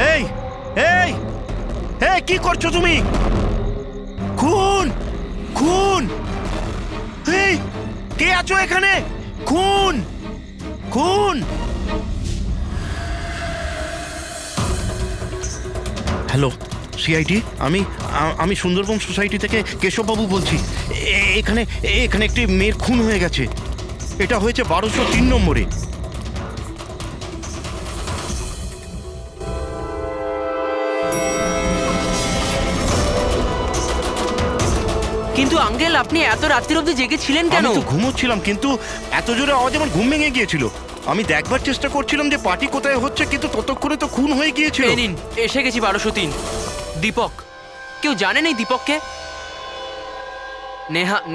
এই এই এই কি করছো তুমি? খুন খুন! এই কে আছো এখানে? খুন খুন! হ্যালো সিআইডি, আমি সুন্দরবন সোসাইটি থেকে কেশববাবু বলছি। এখানে এখানে একটি মেয়ের খুন হয়ে গেছে। এটা হয়েছে 1203 নম্বরে। কিন্তু আঙ্কেল, আপনি এত রাত্রির অবধি জেগেছিলেন কেন? আমি তো ঘুমোচ্ছিলাম, কিন্তু এত জোরে আওয়াজ আমার ঘুম ভেঙে গিয়েছিল। আমি দেখবার চেষ্টা করছিলাম যে পার্টি কোথায় হচ্ছে, কিন্তু ততক্ষণে তো খুন হয়ে গিয়েছিল। এই নিন, এসে গেছি 1203। দীপক, কেউ জানেন এই দীপককে?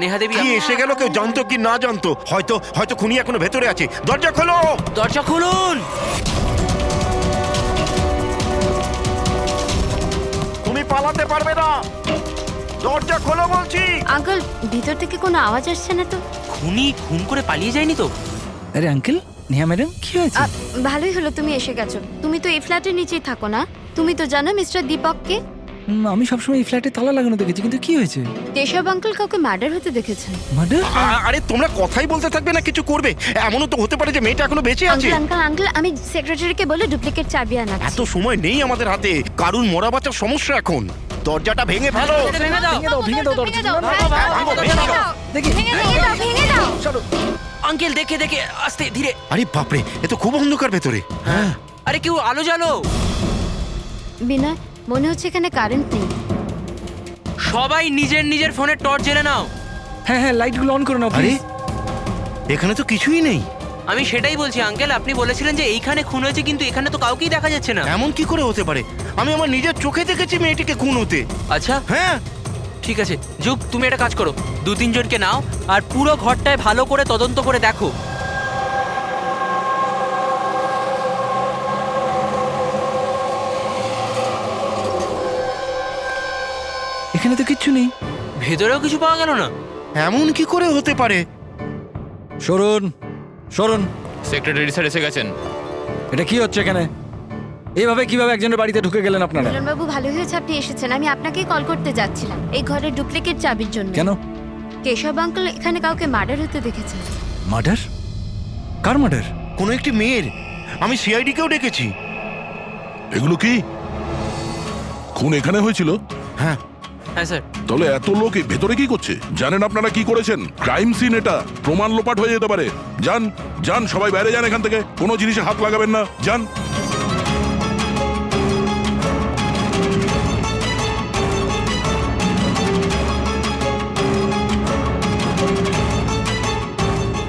নেহা দেবী কি এসে গেল? কেউ জানতো কি না জানতো? হয়তো হয়তো খুনি এখনো ভেতরে আছে। দরজা খোলো! দরজা খুলুন! তুমি পালাতে পারবে না, দরজা খোলো বলছি। আঙ্কেল, ভিতর থেকে কোনো আওয়াজ আসছে না তো? খুনি খুন করে পালিয়ে যায়নি তো? আরে আঙ্কেল, নেহা ম্যাডাম কি হয়েছে? ভালোই হলো তুমি এসে গেছো। তুমি তো এই ফ্ল্যাটের নিচেই থাকো না? তুমি তো জানো মিস্টার দীপককে? আমি সবসময় এই ফ্ল্যাটে তালা লাগানো দেখেছি, কিন্তু কি হয়েছে? কেশব আঙ্কেল কাউকে মার্ডার হতে দেখেছেন। মার্ডার? আরে তোমরা কথাই বলতে থাকবে না কিছু করবে? এমনও তো হতে পারে যে মেয়েটা এখনো বেঁচে আছে। আঙ্কেল আঙ্কেল আঙ্কেল, আমি সেক্রেটারিকে বলে ডুপ্লিকেট চাবি আনাচ্ছি। এত সময় নেই আমাদের হাতে। কারুর মরা বাঁচার সমস্যা এখন। দরজাটা ভেঙে ফেলো। ভেঙে দাও। ভেঙে দাও দরজা। দেখি। ভেঙে দাও। আঙ্কেল, দেখে দেখে, আস্তে ধীরে। আরে বাপরে, এ তো খুব অন্ধকার ভেতরে। হ্যাঁ, আরে কেউ আলো জ্বালো। বিনয়, মনে হচ্ছে এখানে কারেন্ট নেই। সবাই নিজের নিজের ফোনে টর্চ জ্বেলে নাও। হ্যাঁ হ্যাঁ, লাইটগুলো অন করে নাও আরে প্লিজ। এখানে তো কিছুই নেই। আমি সেটাই বলছি আঙ্কেল, আপনি বলেছিলেন যে এইখানে খুন হয়েছে, কিন্তু এখানে তো কাউকেই দেখা যাচ্ছে না। এমন কি করে হতে পারে? আমি আমার নিজের চোখে দেখেছি মেয়েটিকে খুন হতে। আচ্ছা হ্যাঁ, ঠিক আছে, যুগ তুমি একটা কাজ করো, 2-3 জনকে নাও আর পুরো ঘরটায় ভালো করে তদন্ত করে দেখো। এখানে তো কিচ্ছু নেই। ভেতরেও কিছু পাওয়া গেল না। এমন কি করে হতে পারে? সরুন সরুন। সেক্রেটারি স্যার এসে গেছেন। এটা কি হচ্ছে এখানে? এইভাবে কিভাবে একজনের বাড়িতে ঢুকে গেলেন আপনারা? মিলন বাবু, ভালো হয়েছে আপনি এসেছেন। আমি আপনাকেই কল করতে যাচ্ছিলাম এই ঘরের ডুপ্লিকেট চাবির জন্য। কেন? কেশব আঙ্কেল এখানে কাউকে মার্ডার হতে দেখেছেন। মার্ডার? কার মার্ডার? কোনো একটি মেয়ের। আমি সিআইডি কেও ডেকেছি। এগুলো কি খুন এখানে হয়েছিল? হ্যাঁ, হ্যাঁ স্যার। তাহলে এত লোক এই ভেতরে কি করছে? জানেন আপনারা কি করেছেন? ক্রাইম সিন এটা, প্রমাণ লোপাট হয়ে যেতে পারে। যান যান, সবাই বাইরে যান এখান থেকে। কোনো জিনিসে হাত লাগাবেন না, যান।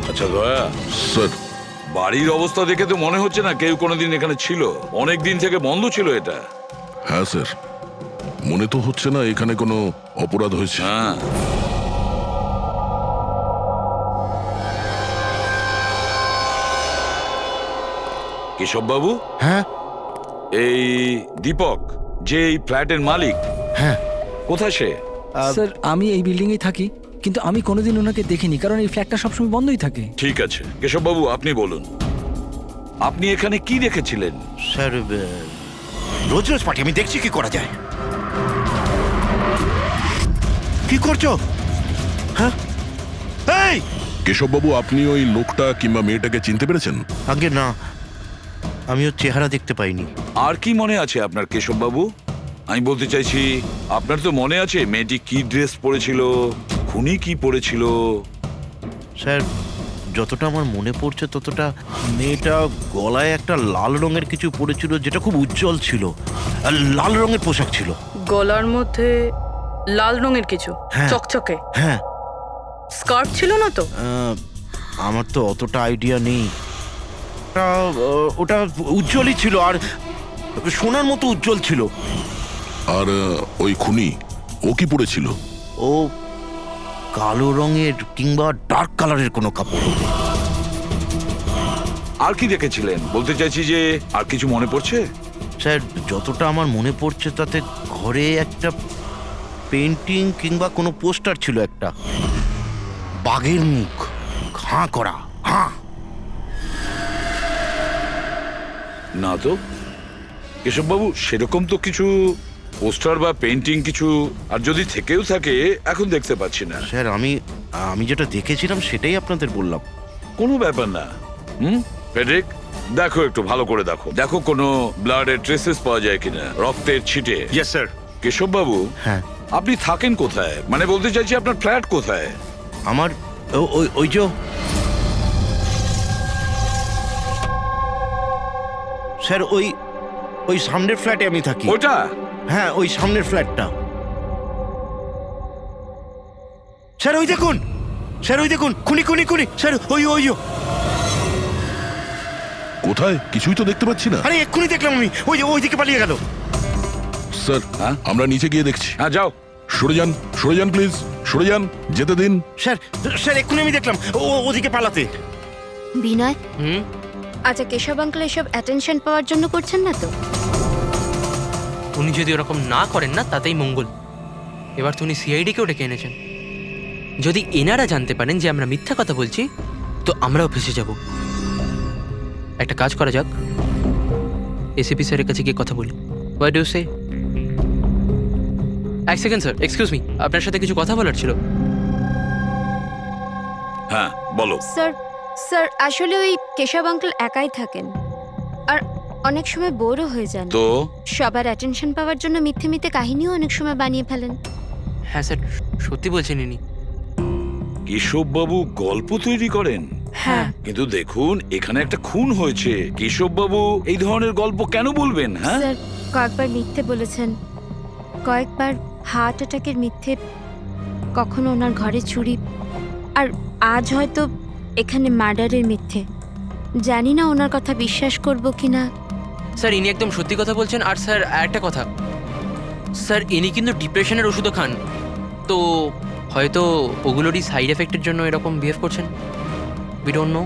আচ্ছা দয়া, স্যার, বাড়ির অবস্থা দেখে তো মনে হচ্ছে না কেউ কোনোদিন এখানে ছিল। অনেক দিন থেকে বন্ধ ছিল এটা। হ্যাঁ স্যার, মনে তো হচ্ছে না এখানে কোনো অপরাধ হয়েছে। হ্যাঁ, কেশব বাবু, হ্যাঁ, এই দীপক যে এই ফ্ল্যাটের মালিক, হ্যাঁ। কোথায় সে? স্যার, আমি এই বিল্ডিংয়েই থাকি, কিন্তু আমি কোনোদিন ওনাকে দেখিনি, কারণ এই ফ্ল্যাটটা সবসময় বন্ধই থাকে। ঠিক আছে কেশব বাবু, আপনি বলুন, আপনি এখানে কি দেখেছিলেন? স্যার, রোজ রোজ পার্টি, আমি দেখছি কি করা যায়। কি করছো? হ্যাঁ, এই কেশববাবু, আপনি ওই লোকটা কিংবা মেয়েটাকে চিনতে পেরেছেন? আগে না, আমি ওর চেহারা দেখতে পাইনি। আর কি মনে আছে আপনার কেশব বাবু? আমি বলতে চাইছি, আপনার তো মনে আছে মেয়েটি কি ড্রেস পরেছিল, খুনি কি পরেছিল? স্যার, যতটা আমার মনে পড়ছে ততটা মেয়েটা গলায় একটা লাল রঙের কিছু পরেছিল, যেটা খুব উজ্জ্বল ছিল। আর লাল রঙের পোশাক ছিল। গলার মধ্যে লাল রঙের কিছু হ্যাঁ। চকচকে হ্যাঁ, স্কার্ট ছিল না তো? আমার তো অতটা আইডিয়া নেই। ওটা উজ্জ্বলই ছিল, আর সোনার মতো উজ্জ্বল ছিল। আর ওই খুনি, ও কি পরেছিল? ও কালো রঙের কিংবা ডার্ক কালারের কোনো কাপড় হবে। আর কি দেখেছিলেন বলতে চাইছি, যে আর কিছু মনে পড়ছে? স্যার, যতটা আমার মনে পড়ছে তাতে ঘরে একটা পেন্টিং কিংবা কোনো পোস্টার ছিল, একটা বাঘের মুখ, হাঁ করা, হাঁ। না তো। কেশববাবু সেরকম তো কিছু পোস্টার বা পেন্টিং কিছু, আর যদি থেকেও থাকে এখন দেখতে পাচ্ছি না। স্যার আমি যেটা দেখেছিলাম সেটাই আপনাদের বললাম। কোনো ব্যাপার না। ফেডরিক, দেখো একটু ভালো করে দেখো, দেখো কোনো ব্লাডের ট্রেসেস পাওয়া যায় কিনা, রক্তের ছিটে। Yes sir. কেশববাবু, হ্যাঁ, আপনি থাকেন কোথায়? মানে বলতে চাইছি আপনার ফ্ল্যাট কোথায়? আমার ওই যে স্যার ওই সামনের ফ্ল্যাটে আমি থাকি। ওটা? হ্যাঁ, ওই সামনের ফ্ল্যাটটা। স্যার ওই দেখুন, স্যার ওই দেখুন, খুনি খুনি খুনি স্যার, ওই কোথায়? কিছুই তো দেখতে পাচ্ছি না। আরে এক্ষুনি দেখলাম আমি, ওই দিকে পালিয়ে গেল। স্যার, হ্যাঁ? আমরা নিচে গিয়ে দেখছি। হ্যাঁ, যাও। সরে যান প্লিজ, সরে যান, যেতে দিন। স্যার এক্ষুনি আমি দেখলাম ওদিকে পালাতে। বিনয়, হুম আচ্ছা কেশব আঙ্কেল এসব অ্যাটেনশন পাওয়ার জন্য করছেন না তো? উনি যদি ওরকম না করেন না তাতেই মঙ্গল। এবার তো উনি সিআইডিকেও ডেকে এনেছেন। যদি এনারা জানতে পারেন যে আমরা মিথ্যা কথা বলছি তো আমরাও ফেসে যাব। একটা কাজ করা যাক, এসিপি স্যারের কাছে গিয়ে কথা বলি। হোয়াট ডু সে? এক সেকেন্ড স্যার, এক্সকিউজ মি, আপনার সাথে কিছু কথা বলার ছিল। হ্যাঁ, বলো। স্যার আসলে ওই কেশব আঙ্কেল একাই থাকেন আর অনেক সময় বোরও হয়ে যান। তো সবার অ্যাটেনশন পাওয়ার জন্য মিথ্যে মিথ্যে কাহিনীও অনেক সময় বানিয়ে ফেলেন। হ্যাঁ স্যার, সত্যি বলছেন ইনি। কেশববাবু গল্প তৈরি করেন? হ্যাঁ। কিন্তু দেখুন, এখানে একটা খুন হয়েছে। কেশববাবু এই ধরনের গল্প কেন বলবেন? হ্যাঁ, স্যার কয়েকবার মিথ্যে বলেছেন, কয়েকবার হার্ট অ্যাটাকের মিথ্যে, কখনো ওনার ঘরে চুরি, আর আজ হয়তো এখানে মার্ডারের মিথ্যে। জানি না ওনার কথা বিশ্বাস করব কিনা। স্যার ইনি একদম সত্যি কথা বলছেন। আর স্যার একটা কথা, স্যার ইনি কিন্তু ডিপ্রেশনের ওষুধও খান, তো হয়তো ওগুলোরই সাইড এফেক্টের জন্য এরকম বিহেভ করছেন। We don't know.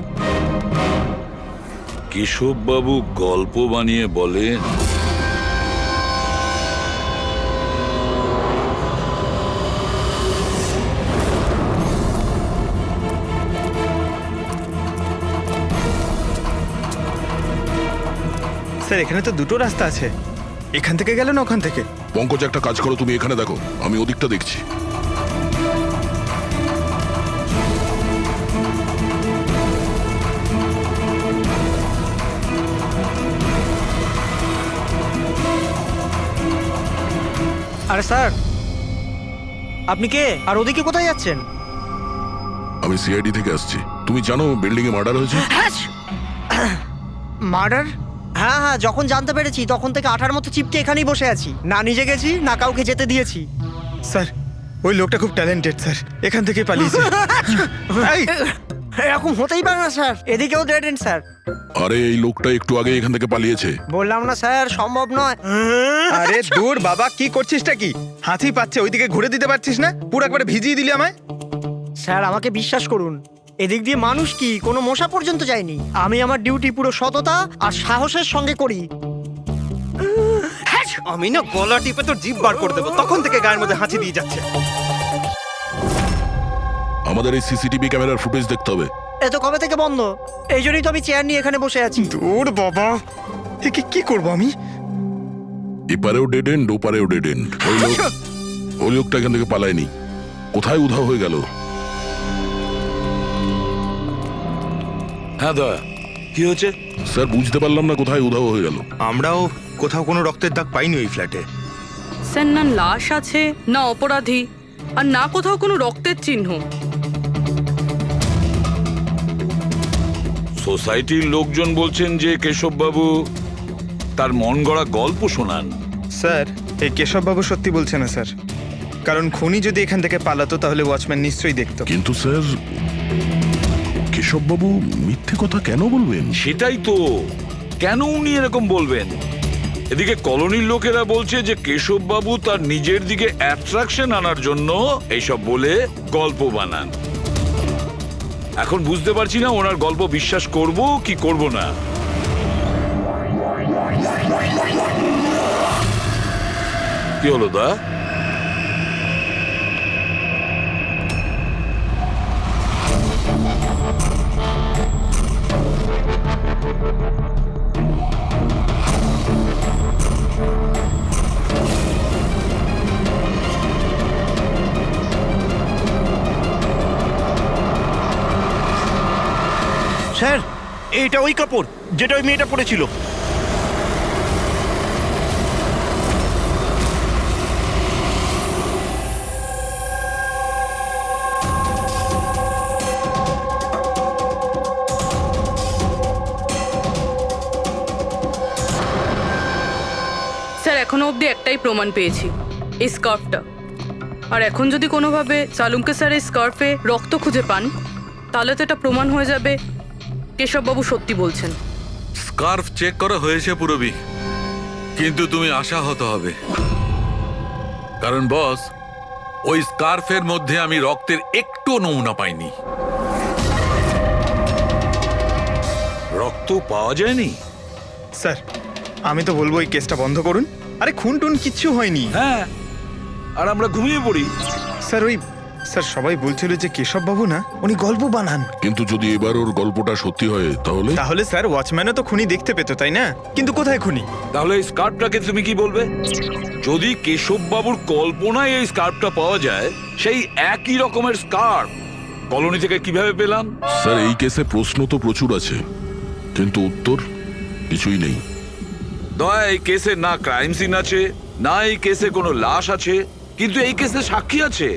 কেশববাবু গল্প বানিয়ে বলেন? স্যার এখানে তো দুটো রাস্তা আছে, এখান থেকে গেল না ওখান থেকে। পঙ্কজ, একটা কাজ করো, তুমি এখানে দেখো, আমি ওদিকটা দেখছি। আরে স্যার, আপনি কে আর ওদিকে কোথায় যাচ্ছেন? আমি সিআইডি থেকে আসছি। তুমি জানো বিল্ডিং এ মার্ডার হয়েছে? মার্ডার? হ্যাঁ হ্যাঁ, যখন জানতে পেরেছি তখন থেকে আঠার মতো চিপকে এখানেই বসে আছি, না নিজে গেছি না কাউকে যেতে দিয়েছি। স্যার ওই লোকটা খুব ট্যালেন্টেড স্যার, এখান থেকে পালিয়েছে। এই, এরকম হতেই পারে না স্যার, এদিকেও ডেড এন্ড স্যার। আরে এই লোকটা একটু আগে এখান থেকে পালিয়েছে। বললাম না স্যার, সম্ভব নয়। আরে দূর বাবা, কি করছিসটা কি? হাতি পাচ্ছে, ওইদিকে ঘুরে দিতে পারছিস না? পুরো একবারে ভিজিয়ে দিলি আমায়। স্যার আমাকে বিশ্বাস করুন, এদিক দিয়ে মানুষ কি কোনো মশা পর্যন্ত যায়নি। আমি আমার ডিউটি পুরো সততা আর সাহসের সঙ্গে করি। আমি না গলা টিপে তোর জিভ বার করে দেবো, তখন থেকে গায়ের মধ্যে হাঁচি দিয়ে যাচ্ছে। আমাদের এই সিসিটিভি ক্যামেরার ফুটেজ দেখতে হবে। এ তো কবে থেকে বন্ধ, এই জন্যই তো আমি চেয়ার নিয়ে এখানে বসে আছি। দূর বাবা, কি করবো আমি? এপারেও ডেড এন্ড, ওপারেও ডেড এন্ড। ওই লোকটা এখান থেকে পালায়নি, কোথায় উধাও হয়ে গেল? হ্যাঁ দা, কি হয়েছে? স্যার বুঝতে পারলাম না কোথায় উধাও হয়ে গেল। আমরাও কোথাও কোনো রক্তের দাগ পাইনি ওই ফ্ল্যাটে। স্যার না লাশ আছে, না অপরাধী, আর না কোথাও কোনো রক্তের চিহ্ন। সোসাইটির লোকজন বলছেন যে কেশববাবু তার মন গড়া গল্প শোনান। স্যার এই কেশববাবু সত্যি বলছে না স্যার, কারণ খুনি যদি এখান থেকে পালাতো তাহলে ওয়াচম্যান নিশ্চয়ই দেখতো। কিন্তু স্যার, কেশববাবু মিথ্যে কথা কেন বলবেন? সেটাই তো, কেন উনি এরকম বলবেন? এদিকে কলোনির লোকেরা বলছে যে কেশববাবু তার নিজের দিকে অ্যাট্রাকশন আনার জন্য এইসব বলে গল্প বানান। এখন বুঝতে পারছি না ওনার গল্প বিশ্বাস করব কি করব না। কি হলো দা? স্যার এইটা ওই কাপড় যেটা ওই মেয়েটা পরেছিল। স্যার এখনো অবধি একটাই প্রমাণ পেয়েছি, এই স্কার্ফটা। আর এখন যদি কোনোভাবে সালুমকে স্যার এই স্কার্ফে রক্ত খুঁজে পান, তাহলে তো এটা প্রমাণ হয়ে যাবে কেশববাবু সত্যি বলছেন। স্কার্ফ চেক করা হয়েছে পুরবি, কিন্তু তুমি আশাহত হবে, কারণ বস ওই স্কার্ফের মধ্যে আমি রক্তের একটু নমুনা পাইনি। রক্ত পাওয়া যায়নি? স্যার আমি তো বলবো এই কেসটা বন্ধ করুন। আরে খুন টুন কিচ্ছু হয়নি। হ্যাঁ, আর আমরা ঘুমিয়ে পড়ি। স্যার সবাই বলছিল যে কেশব বাবু না, উনি গল্প বানান। কিন্তু যদি এবার ওর গল্পটা সত্যি হয় তাহলে? তাহলে স্যার ওয়াচম্যানও তো খুনি দেখতে পেতো, তাই না? কিন্তু কোথায় খুনি? তাহলে এই স্কার্ফটাকে তুমি কি বলবে? যদি কেশব বাবুর কল্পনায় এই স্কার্ফটা পাওয়া যায়, সেই একই রকমের স্কার্ফ কলোনি থেকে কিভাবে পেলাম? স্যার এই কেসে প্রশ্ন তো প্রচুর আছে, কিন্তু উত্তর কিছুই নেই। দয়া, এই কেসে না ক্রাইম সিন আছে, না এই কেসে কোনো লাশ আছে, কিন্তু এই কেসে সাক্ষী আছে,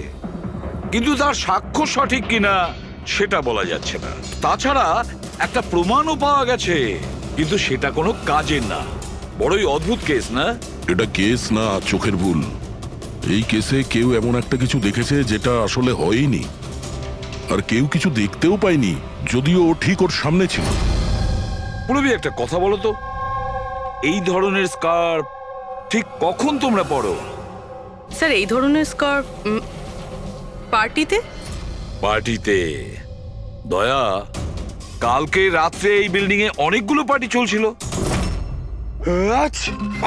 কিন্তু তার সাক্ষ্য সঠিক কিনা সেটা বলা যাচ্ছে না। তাছাড়া একটা প্রমাণও পাওয়া গেছে, কিন্তু সেটা কোনো কাজের না। বড়ই অদ্ভুত কেস না? এটা কেস না চোখের ভুল। এই কেসে কেউ এমন একটা কিছু দেখেছে যেটা আসলে হয়নি, আর কেউ কিছু দেখতেও পায়নি, যদিও ও ঠিক ওর সামনে ছিল। পুরবি একটা কথা বলো তো, এই ধরনের স্কার্ফ ঠিক কখন তোমরা পরো? স্যার এই ধরনের স্কার্ফ পার্টিতে। পার্টিতে? দয়া, কালকে রাত্রে এই বিল্ডিং এ অনেকগুলো পার্টি চলছিল।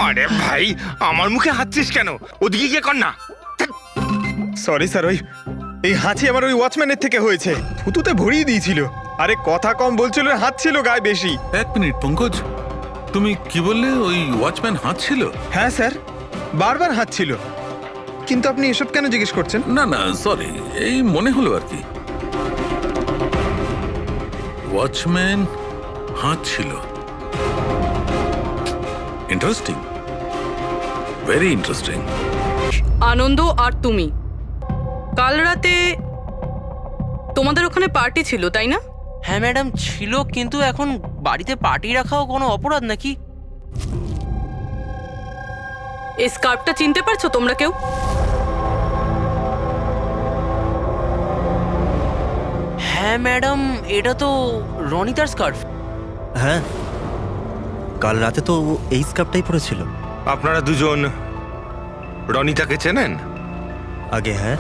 আরে ভাই আমার মুখে হাঁচছিস কেন? ওদিকে গিয়ে কর না। সরি স্যার, এই হাঁচি আমার ওই ওয়াচম্যানের থেকে হয়েছে, থুতুতে ভরিয়ে দিয়েছিল। আরে কথা কম বলছিল, হাত ছিল গায়ে বেশি। এক মিনিট পঙ্কজ, তুমি কি বললে? ওই ওয়াচম্যান হাত ছিল? হ্যাঁ স্যার, বারবার হাত ছিল। কিন্তু আপনি এসব কেন জিজ্ঞেস করছেন? না না, সরি, এই মনে হলো আর কি। ওয়াচম্যান হাত ছিল। Interesting, very interesting. আনন্দ আর তুমি কাল রাতে তোমাদের ওখানে পার্টি ছিল, তাই না? হ্যাঁ ম্যাডাম ছিল, কিন্তু এখন বাড়িতে পার্টি রাখাও কোনো অপরাধ নাকি? এই স্কার্ফটা চিনতে পারছো তোমরা কেউ? হ্যাঁ ম্যাডাম, এটা তো রনিতার স্কার্ফ। হ্যাঁ, কাল রাতে তো এই স্কার্ফটাই পরেছিল। আপনারা দুজন রনিতাকে চেনেন? আগে হ্যাঁ,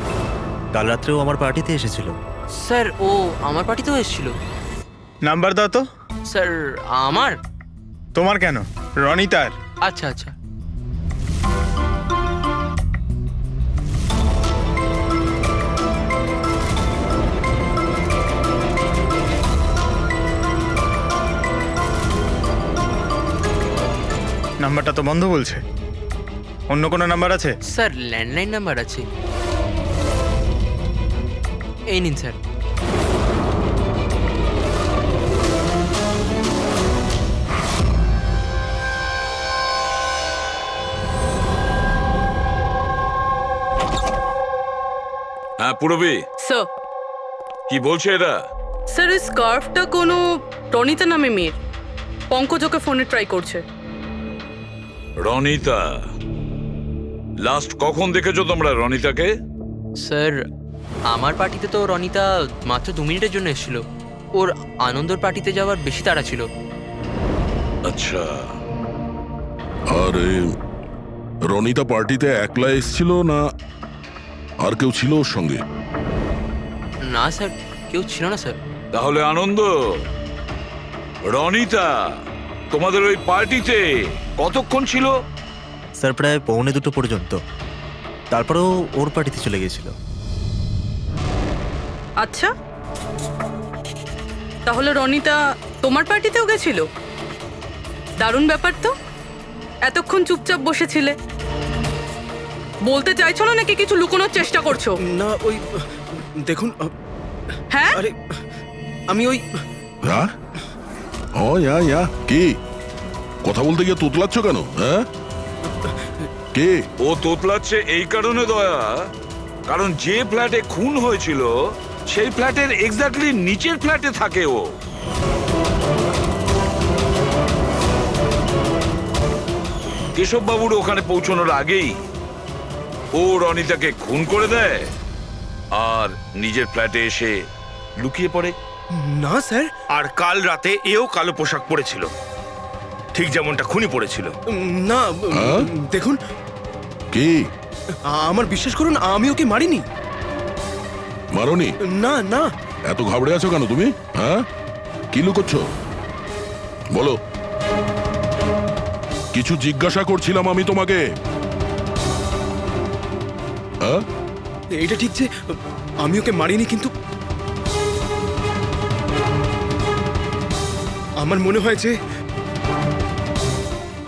কাল রাত্রেও আমার পার্টিতে এসেছিল। স্যার ও আমার পার্টিতেও এসেছিল। নাম্বার দাও তো। স্যার আমার? তোমার কেন, রনিতার। আচ্ছা আচ্ছা। নাম্বারটা তো বন্ধ বলছে। অন্য কোনো নাম্বার আছে? স্যার ল্যান্ডলাইন নাম্বার আছে, এই নিন স্যার। হ্যাঁ পুরবি, স্যার কি বলছে এটা? স্যার এই স্কার্ফটা কোনো রনিতা নামে মেয়ের। পঙ্কজ ওকে ফোনে ট্রাই করছে। রনিতা? লাস্ট কখন দেখেছো তোমরা রনিতাকে? স্যার আমার পার্টিতে তো রনিতা মাত্র 2 মিনিটের জন্য এসেছিল। ওর আনন্দর পার্টিতে যাওয়ার বেশি তাড়া ছিল। আচ্ছা, আর রনিতা পার্টিতে একলা এসেছিল না আর কেউ ছিল ওর সঙ্গে? না স্যার, কেউ ছিল না স্যার। তাহলে আনন্দ, রনিতা তোমাদের ওই পার্টিতে কতক্ষণ ছিল? স্যার প্রায় 1:45 পর্যন্ত, তারপরেও ওর পার্টিতে চলে গেছিল। আচ্ছা, তাহলে রনিতা তোমার পার্টিতেও গেছিল? দারুণ ব্যাপার তো। এতক্ষণ চুপচাপ বসেছিলে, বলতে চাইছো না নাকি কিছু লুকোনোর চেষ্টা করছো? না ওই দেখুন, হ্যাঁ আরে আমি ওই হ্যাঁ কি কথা বলতে গিয়ে তোতলাচ্ছ কেন? হ্যাঁ, কে? ও তোতলাচ্ছে এই কারণে দয়া, কারণ যে ফ্ল্যাটে খুন হয়েছিল সেই ফ্ল্যাটের এক্স্যাক্টলি নিচের ফ্ল্যাটে থাকে ও। কেশববাবুর ওখানে পৌঁছানোর আগেই ও রনিতাকে খুন করে দেয় আর নিজের ফ্ল্যাটে এসে লুকিয়ে পড়ে। না স্যার, আর কাল রাতে এও কালো পোশাক পরেছিল, ঠিক যেমনটা খুনি পড়েছিল। না হ্যাঁ? দেখুন, কি আমার বিশ্বাস করুন, আমি ওকে মারিনি। মারোনি? না না, এত ঘাবড়ে আছো কেন তুমি? হ্যাঁ, কি লুকোচ্ছ বলো? কিছু জিজ্ঞাসা করছিলাম আমি তোমাকে। হ্যাঁ, এটা ঠিক যে আমি ওকে মারিনি, কিন্তু আমার মনে হয় যে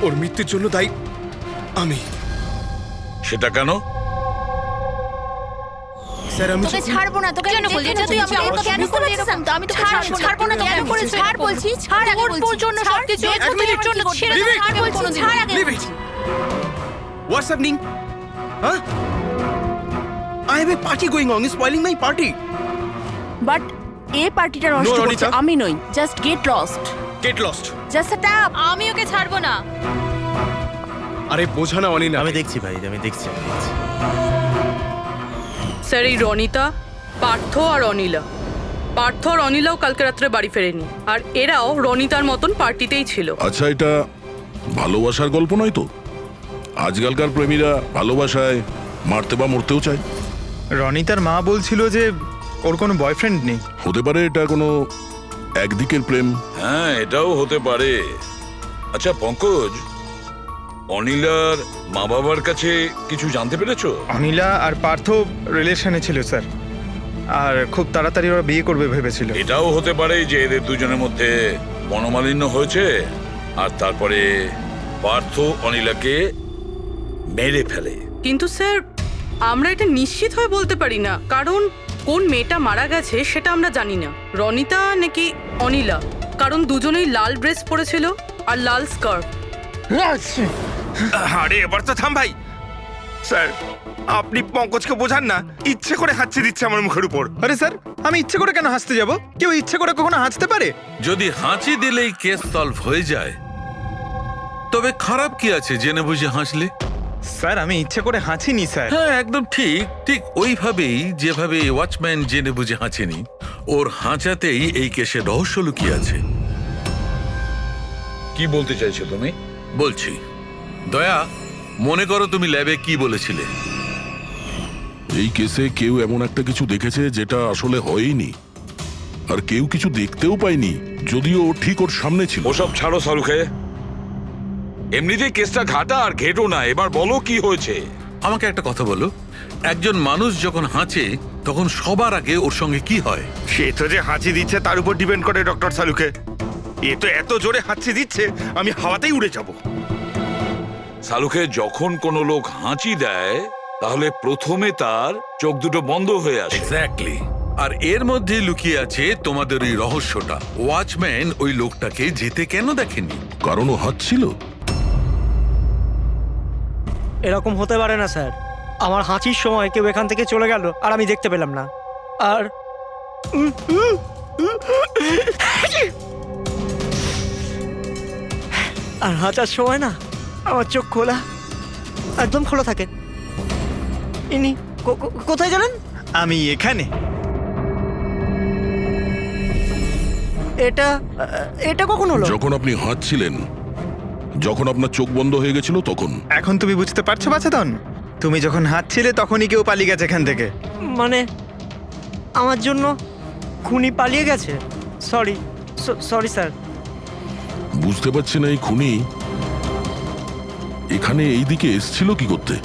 ওর মৃত্যুর জন্য দায়ী আমি। সেটা কেন? স্যার আমি তোকে ছাড়বো না, তোকে কেন বলছিস? এটা তুই আমাকে তো কেন করছিস? আমি তো ছাড়বো না, কেন করিস? ছাড় বলছি, ছাড় আগে বলছি। তোর জন্য সবকিছু তোর জন্য ছেড়ে দে, ছাড় বলছি, ছাড় আগে। What's happening? Huh? I have a party going on. You're spoiling my party. But এই পার্টিটা নষ্ট No, করছে Ronita. আমি নই। Just get lost, Get lost. Just আ ট্যাপ। আমি ওকে ছাড়বো না। আরে বোঝা না অনিনা। আমি দেখছি ভাই, আমি দেখছি। স্যার, এই রনিতা, পার্থ আর অনিলা, পার্থ আর অনিলাও কালকে রাত্রে বাড়ি ফেরেনি, আর এরাও রনিতার মতন পার্টিতেই ছিল। আচ্ছা, এটা ভালোবাসার গল্প নয় তো? আজকালকার প্রেমীরা ভালোবাসায় মারতে বা মরতেও চায়। রনিতার মা বলছিল যে ওর কোনো বয়ফ্রেন্ড নেই। হতে পারে এটা কোনো একদিকের প্রেম। হ্যাঁ, এটাও হতে পারে। আচ্ছা পঙ্কজ, অনিলার মা বাবার কাছে কিছু জানতে পেরেছো? অনিলা আর পার্থ রিলেশনে ছিল স্যার, আর খুব তাড়াতাড়ি ওরা বিয়ে করবে ভেবেছিল। এটাও হতে পারে যে এদের দুজনের মধ্যে মনোমালিন্য হয়েছে আর তারপরে পার্থ অনিলাকে মেরে ফেলে। কিন্তু স্যার, আমরা এটা নিশ্চিত হয়ে বলতে পারি না, কারণ কোন মেয়েটা মারা গেছে সেটা আমরা জানি না, রনিতা নাকি অনিলা, কারণ দুজনেই লাল ড্রেস পরেছিল আর লাল স্কার্ফ। আরে এবার তো থাম ভাই। স্যার, আপনি পঙ্কজকে বোঝান না, ইচ্ছে করে হাসতে দিচ্ছে আমার মুখের উপর। আরে স্যার, আমি ইচ্ছে করে কেন হাসতে যাব? কেউ ইচ্ছে করে কখনো হাসতে পারে? যদি হাঁচি দিলেই কেস সলভ হয়ে যায়, তবে খারাপ কি আছে জেনে বুঝে হাসলে? স্যার, আমি ইচ্ছে করে হাসিনি স্যার। হ্যাঁ, একদম ঠিক। ঠিক ওইভাবেই যেভাবে ওয়াচম্যান জেনে বুঝে হাঁচেনি, ওর হাঁচাতেই এই কেসের রহস্য লুকিয়ে আছে। কি বলতে চাইছো তুমি? বলছি, দয়া, মনে করো তুমি ল্যাবে কি বলেছিলে? এই কেসে কেউ এমন একটা কিছু দেখেছে যেটা আসলে হয়নি, আর কেউ কিছু দেখতেও পায়নি, যদিও ও ঠিক ওর সামনে ছিল। ওসব ছাড়ো সারুখে, এমনিতেই কেসটা ঘাটা আর ঘেটো না। এবার বলো কি হয়েছে। আমাকে একটা কথা বলো, একজন মানুষ যখন হাঁচে তখন সবার আগে ওর সঙ্গে কি হয়? সে তো যে হাঁচি দিচ্ছে তার উপর ডিপেন্ড করে ডক্টর সালুকে। এ তো এত জোরে হাঁচি দিচ্ছে আমি হাওয়াতেই উড়ে যাব। সালুখে, যখন কোনো লোক হাঁচি দেয় তাহলে প্রথমে তার চোখ দুটো বন্ধ হয়ে আসে। এক্স্যাক্টলি। আর এর মধ্যে লুকিয়ে আছে তোমাদের ওই রহস্যটা। ওয়াচম্যান ওই লোকটাকে যেতে কেন দেখেনি? কারণ ও হাঁচছিল। এরকম হতে পারে না স্যার। আমার হাঁচির সময় কেউ এখান থেকে চলে গেল আর আমি দেখতে পেলাম না। আর আর হাঁচার সময় না আমার চোখ খোলা, একদম খোলা থাকে। ইনি কোথায় গেলেন? আমি এখানে। এটা এটা কখন হলো? যখন আপনি হাঁচছিলেন, যখন আপনার চোখ বন্ধ হয়ে গেছিল তখন। এখন তুমি বুঝতে পারছো বাচ্চাদন? তুমি যখন হাঁচছিলে তখনই কেউ পালিয়ে গেছে এখান থেকে। মানে আমার জন্য খুনি পালিয়ে গেছে? Sorry sorry sir. বুঝতে পারছি না এই খুনি এখানে এইদিকে এসছিল কি করতে?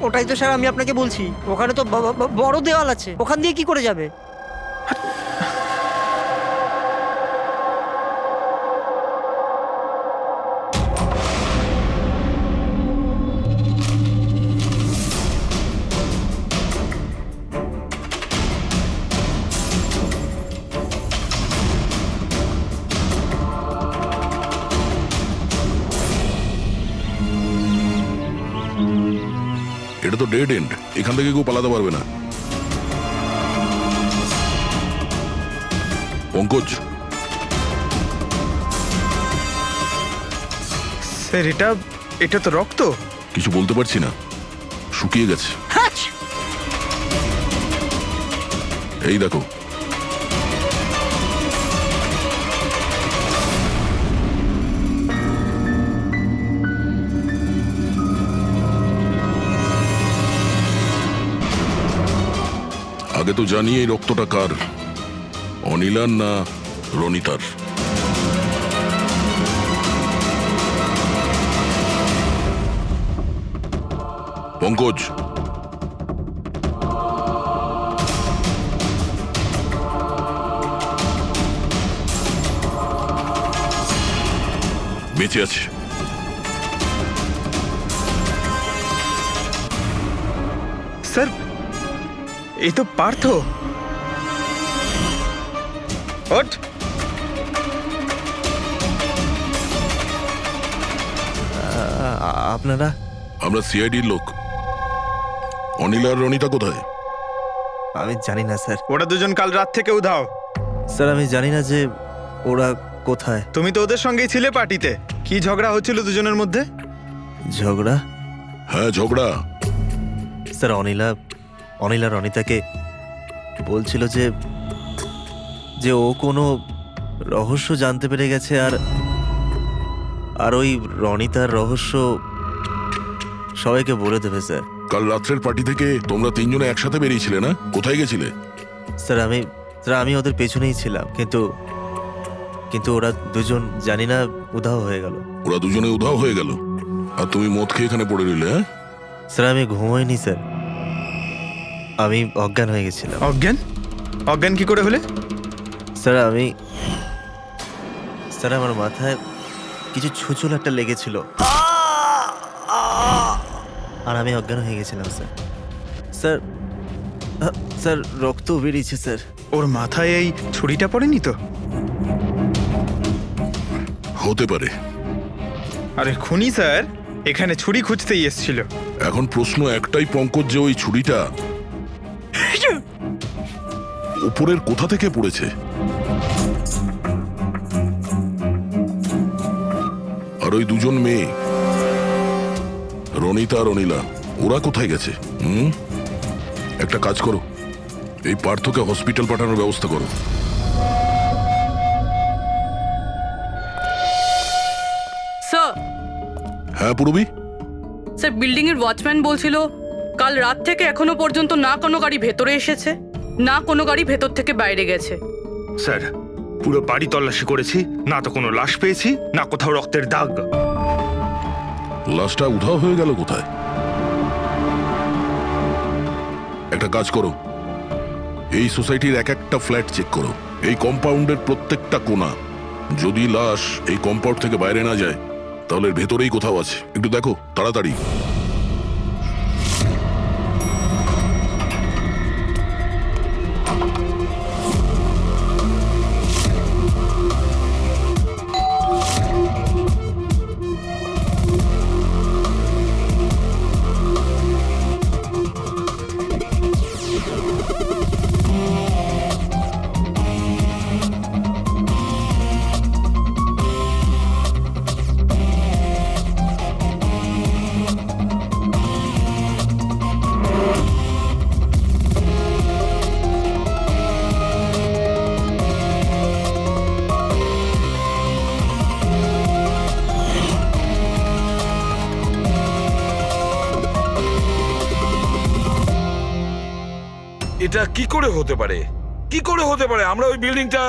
ওটাই তো স্যার আমি আপনাকে বলছি। ওখানে তো বড় দেওয়াল আছে, ওখান দিয়ে কি করে যাবে? এটা তো ডেড এন্ড, এখান থেকে কেউ পালাতে পারবে না। পঙ্কজ, স্যার এটা তো রক্ত। কিছু বলতে পারছি না, শুকিয়ে গেছে। এই দেখো, আগে তো জানি এই রক্তটা কার, অনিলার না রনিতার। পঙ্কজ, বেঁচে আছে। স্যার এই তো পার্থ। ওঠ। আপনারা? আমরা সিআইডির লোক। অনিল আর রনিতা কোথায়? আমি জানি না স্যার। ওরা দুজন কাল রাত থেকে উধাও। স্যার আমি জানি না যে ওরা কোথায়। তুমি তো ওদের সঙ্গেই ছিলে পার্টিতে। কি ঝগড়া হচ্ছিল দুজনের মধ্যে? ঝগড়া? হ্যাঁ ঝগড়া। স্যার অনিলা রনিতাকে বলছিল যে ও কোনো রহস্য জানতে পেরে গেছে, আর ওই রনিতার রহস্য সবাইকে বলে দেবে স্যার। কাল রাত্রের পার্টি থেকে তোমরা তিনজনে একসাথে বেরিয়েছিলে না? কোথায় গেছিলে? স্যার আমি ওদের পেছনেই ছিলাম, কিন্তু ওরা দুজন জানি না উধাও হয়ে গেল। ওরা দুজনে উধাও হয়ে গেল আর তুমি মদ খেয়ে এখানে পড়ে রইলে? হ্যাঁ স্যার আমি ঘুমোইনি স্যার, আমি অজ্ঞান হয়ে গেছিলাম। অজ্ঞান কি করে হলে? স্যার আমার মাথায় কিছু ছুঁচল একটা লেগেছিল আর আমি অজ্ঞান হয়ে গেছিলাম স্যার। স্যার রক্ত বেরিয়েছে স্যার। ওর মাথায় এই ছুরিটা পড়েনি তো? হতে পারে। আরে খুনি স্যার এখানে ছুরি খুঁজতেই এসেছিল। এখন প্রশ্ন একটাই পঙ্কজ, যে ওই ছুরিটা উপরের কোথা থেকে পড়েছে? আর ওই দুজন মেয়ে রনিতা আর অনিলা, ওরা কোথায় গেছে? একটা কাজ করো, এই পার্থকে হসপিটাল পাঠানোর ব্যবস্থা করো। স্যার। হ্যাঁ পূরবী? স্যার বিল্ডিং এর ওয়াচম্যান বলছিল কাল রাত থেকে এখনো পর্যন্ত না কোনো গাড়ি ভেতরে এসেছে, না কোনো গাড়ি ভেতর থেকে বাইরে গেছে। স্যার পুরো বাড়ি তল্লাশি করেছি, না তো কোনো লাশ পেয়েছি, না কোথাও রক্তের দাগ। লাশটা উধাও হয়ে গেল কোথায়? একটা কাজ করো, এই সোসাইটির এক একটা ফ্ল্যাট চেক করো, এই কম্পাউন্ডের প্রত্যেকটা কোণা। যদি লাশ এই কম্পাউন্ড থেকে বাইরে না যায় তাহলে এর ভেতরেই কোথাও আছে। একটু দেখো তাড়াতাড়ি। এটা কি করে হতে পারে? কি করে হতে পারে? আমরা ওই বিল্ডিংটা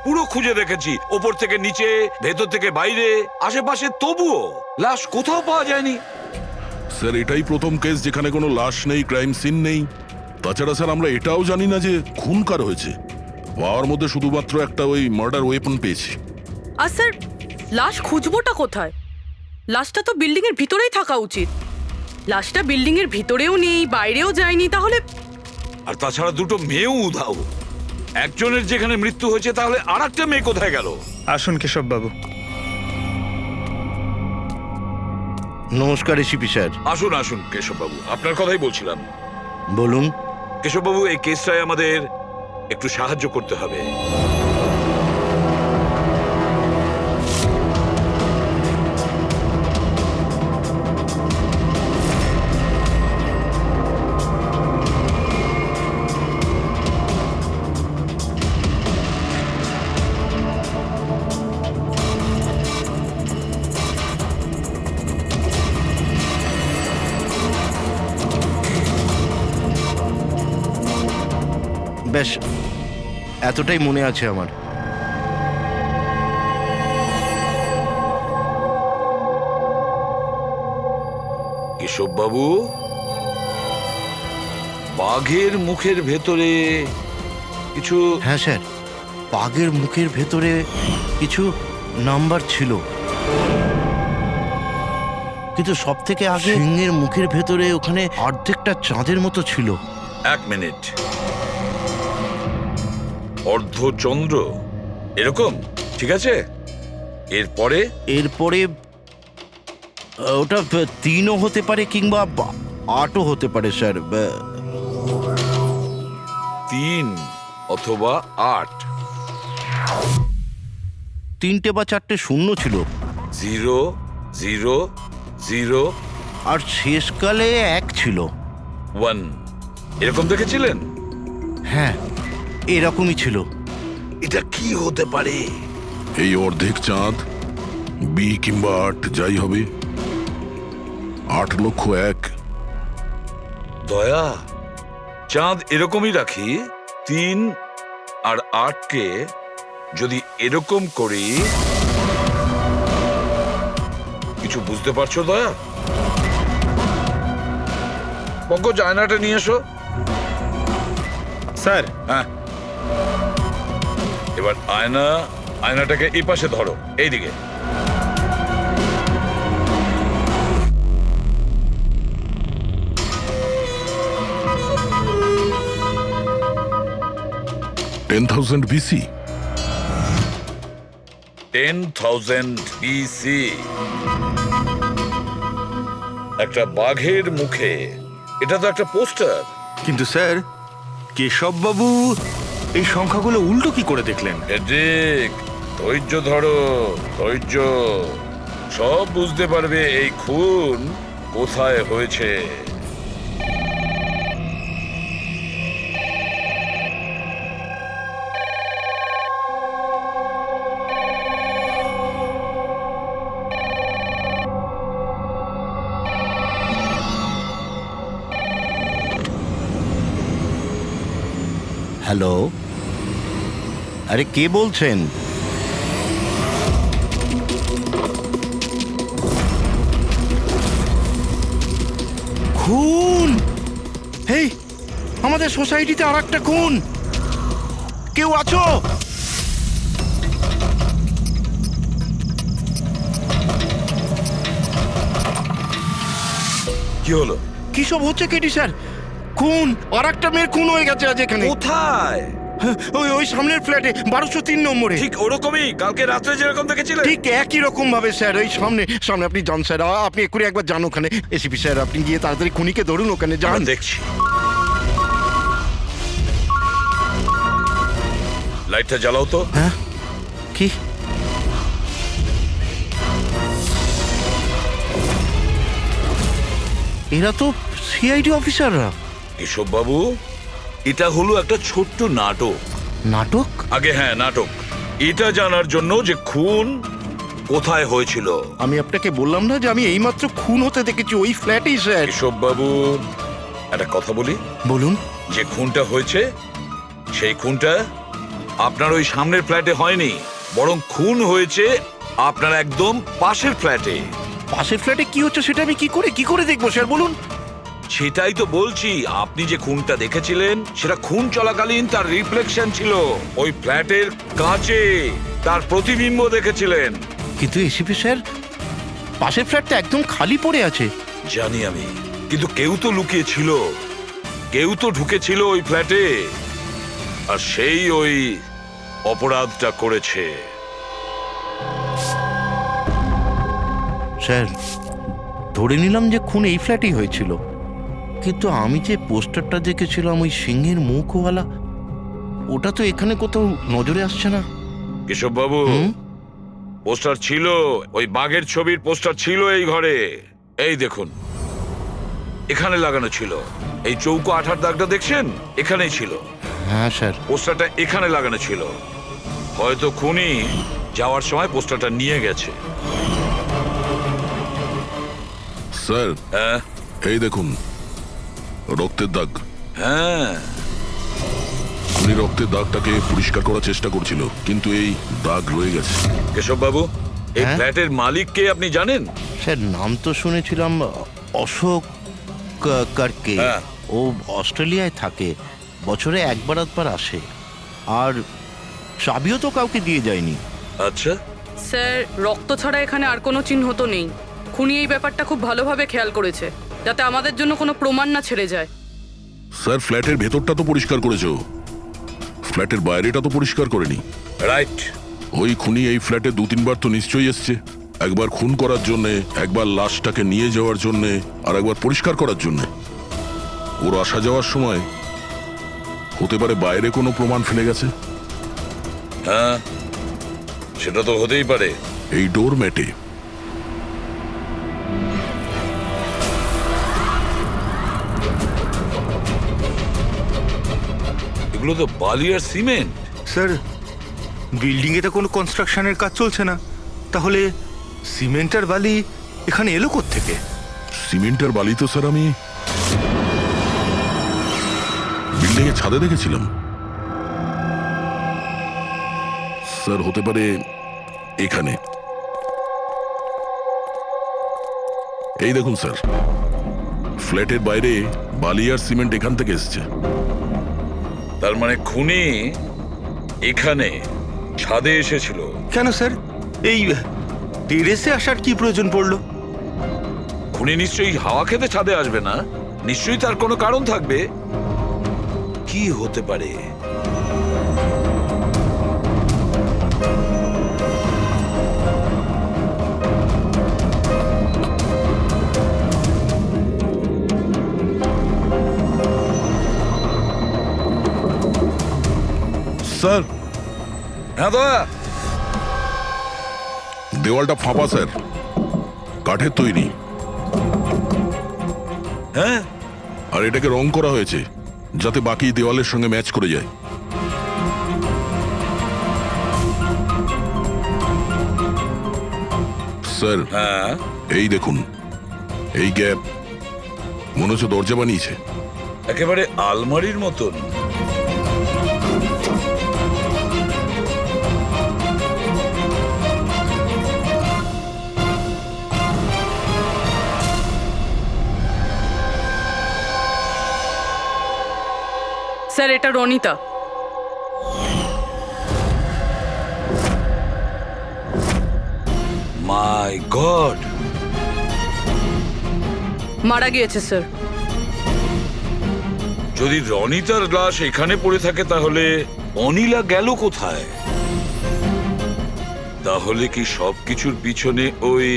পুরো খুঁজে দেখেছি, ওপর থেকে নিচে, ভেতর থেকে বাইরে, আশেপাশে, তবুও লাশ কোথাও পাওয়া যায়নি। স্যার এটাই প্রথম কেস যেখানে কোনো লাশ নেই, ক্রাইম সিন নেই। তাছাড়া স্যার আমরা এটাও জানি না যে খুন কার হয়েছে। পাওয়ার মধ্যে শুধুমাত্র একটা ওই মার্ডার ওয়েপন পেয়েছি। আর স্যার লাশ খুঁজবোটা কোথায়? লাশটা তো বিল্ডিং এর ভিতরেই থাকা উচিত। লাশটা বিল্ডিং এর ভিতরেও নেই, বাইরেও যায়নি, তাহলে? আর তাছাড়া দুটো মেয়েও উধাও। একজনের যেখানে মৃত্যু হয়েছে তাহলে আর একটা মেয়ে কোথায় গেল? আসুন কেশব বাবু। নমস্কার এসিপি স্যার। আসুন আসুন কেশববাবু, আপনার কথাই বলছিলাম। বলুন। কেশববাবু, এই কেসটায় আমাদের একটু সাহায্য করতে হবে। বেশ, এতটাই মনে আছে আমার। কেশববাবু, বাঘের মুখের ভেতরে কিছু... হ্যাঁ স্যার, বাঘের মুখের ভেতরে কিছু নাম্বার ছিল, কিন্তু সব থেকে আগে সিংহের মুখের ভেতরে ওখানে অর্ধেকটা চাঁদের মতো ছিল। এক মিনিট, অর্ধচন্দ্র এরকম? ঠিক আছে, এরপরে? এরপরে ওটা 3ও হতে পারে কিংবা 8ও হতে পারে স্যার। 3 অথবা 8। 3টে বা 4টে শূন্য ছিল। 0 0 0 আর শেষকালে 1 ছিল। 1 এরকম দেখেছিলেন? হ্যাঁ, এরকমই ছিল। এটা কি হতে পারে? এই অর্ধেক চাঁদ, বি কিংবা 8 যাই হবে, 8,01,000। দয়া, চাঁদ এরকমই রাখি, 3 আর 8কে যদি এরকম করি, কিছু বুঝতে পারছো দয়া? পঙ্কজ, আয়নাটা নিয়ে এসো। স্যার। হ্যাঁ, এবার আয়নাটাকে এই পাশে ধরো, এইদিকে। $10,000 BC। 10,000 BC। একটা বাঘের মুখে, এটা তো একটা পোস্টার। কিন্তু স্যার, কেশববাবু এই সংখ্যাগুলো উল্টো কি করে দেখলেন? ঠিক, ধৈর্য ধরো, ধৈর্য। সব বুঝতে পারবে এই খুন কোথায় হয়েছে। হ্যালো, আরে কে বলছেন? খুন! হেই, আমাদের সোসাইটিতে আর একটা খুন। কেউ আছো? কি হলো? কি সব হচ্ছে কেটি স্যার? খুন, আর একটা মেয়ের খুন হয়ে গেছে আজ এখানে। কোথায়? ওই সামনের ফ্ল্যাটে 1203 নম্বরে। ঠিক ওরকমই কালকে রাত্রে যেরকম দেখেছিলেন? ঠিক একই রকম ভাবে স্যার। ওই সামনে আপনি যান স্যার, আপনি এক্ষুনি একবার যান ওখানে। এসিপি স্যার, আপনি গিয়ে তাড়াতাড়ি খুনিকে ধরুন, ওখানে যান। দেখছি। লাইটটা জ্বালাও তো। হ্যাঁ, কি? এরা তো সিআইডি অফিসাররা। কেশব বাবু, এটা হলো একটা ছোট্ট নাটক। নাটক? আগে হ্যাঁ, নাটক। এটা জানার জন্য যে খুন কোথায় হয়েছিল। আমি আপনাকে বললাম না যে আমি এইমাত্র খুন হতে দেখেছি ওই ফ্ল্যাটেই স্যার। কেশব বাবু, একটা কথা বলি। বলুন। যে খুনটা হয়েছে, সেই খুনটা আপনার ওই সামনের ফ্ল্যাটে হয়নি, বরং খুন হয়েছে আপনার একদম পাশের ফ্ল্যাটে। পাশের ফ্ল্যাটে কি হচ্ছে সেটা আমি কি করে দেখবো স্যার, বলুন। সেটাই তো বলছি, আপনি যে খুনটা দেখেছিলেন সেটা খুন চলাকালীন তার রিফ্লেকশন ছিল ওই ফ্ল্যাটের কাঁচে, তার প্রতিবিম্ব দেখেছিলেন। কিন্তু এসিপি স্যার, পাশের ফ্ল্যাটটা একদম খালি পড়ে আছে। জানি আমি, কিন্তু কেউ তো লুকিয়ে ছিল, কেউ তো ঢুকেছিল ওই ফ্ল্যাটে, আর সেই ওই অপরাধটা করেছে। স্যার, ধরে নিলাম যে খুন এই ফ্ল্যাটেই হয়েছিল, কিন্তু আমি যে পোস্টারটা দেখেছিলাম ওই সিংহের মুখওয়ালা, ওটা তো এখানে কোথাও নজরে আসছে না। কেশব বাবু, পোস্টার ছিল, ওই বাঘের ছবির পোস্টার ছিল এই ঘরে। এই দেখুন, এখানে লাগানো ছিল। এই চৌকো আঠার দাগটা দেখছেন, এখানেই ছিল। হ্যাঁ স্যার। পোস্টারটা এখানে লাগানো ছিল। হয়তো খুনি যাওয়ার সময় পোস্টারটা নিয়ে গেছে। স্যার, হ্যাঁ এই দেখুন রক্তের দাগ। হ্যাঁ, উনি রক্তের দাগটাকে পরিষ্কার করার চেষ্টা করছিল, কিন্তু এই দাগ রয়ে গেছে। কেশব বাবু, এই হ্যাঁ? ফ্ল্যাটের মালিক কে আপনি জানেন? স্যার, নাম তো শুনেছিলাম অশোক কারকে। হ্যাঁ। ও অস্ট্রেলিয়ায় থাকে, বছরে একবার আধবার আসে, আর চাবিও তো কাউকে দিয়ে যায়নি। আচ্ছা, স্যার, রক্ত ছাড়া এখানে আর কোনো চিহ্ন তো নেই। খুনি এই ব্যাপারটা খুব ভালোভাবে খেয়াল করেছে, যাতে আমাদের জন্য কোনো প্রমাণ না ছেড়ে যায়। স্যার, ফ্ল্যাটের ভেতরটা তো পরিষ্কার করেছো, ফ্ল্যাটের বাইরেটা তো পরিষ্কার করেনি। রাইট। ওই খুনি এই ফ্ল্যাটে 2-3 বার তো নিশ্চয়ই এসছে। একবার খুন করার জন্যে, একবার লাশটাকে নিয়ে যাওয়ার জন্যে, আর একবার পরিষ্কার করার জন্যে। ওর আসা যাওয়ার সময় হতে পারে বাইরে কোনো প্রমাণ ফেলে গেছে। হ্যাঁ, সেটা তো হতেই পারে। এই ডোর ম্যাটে এগুলো তো বালি আর সিমেন্ট। স্যার, বিল্ডিংয়ে তো কোনো কনস্ট্রাকশনের কাজ চলছে না, তাহলে সিমেন্ট আর বালি এখানে এলো কোত্থেকে? সিমেন্ট আর বালি তো স্যার আমি বিল্ডিং এর ছাদে দেখেছিলাম। স্যার, হতে পারে এখানে। এই দেখুন স্যার, ফ্ল্যাটের বাইরে বালি আর সিমেন্ট এখান থেকে এসছে। তার মানে খুনি এখানে ছাদে এসেছিল। কেন স্যার, এই টেরেসে আসার কি প্রয়োজন পড়লো? খুনি নিশ্চয়ই হাওয়া খেতে ছাদে আসবে না, নিশ্চয়ই তার কোনো কারণ থাকবে। কি হতে পারে? স্যার, হ্যাঁ দাদা। দেওয়ালটা ফাঁপা স্যার, কাঠের তৈরি। হ্যাঁ, আর এটাকে রং করা হয়েছে যাতে বাকি দেওয়ালের সঙ্গে ম্যাচ করে যায়। স্যার, হ্যাঁ, এই দেখুন, এই গ্যাপ মনে হচ্ছে দরজা বানিয়েছে। একেবারে আলমারির মতন। স্যার, এটা রনিতা। মাই গড, মারা গিয়েছে স্যার। যদি রনিতার লাশ এখানে পড়ে থাকে তাহলে অনিলা গেল কোথায়? তাহলে কি সবকিছুর পিছনে ওই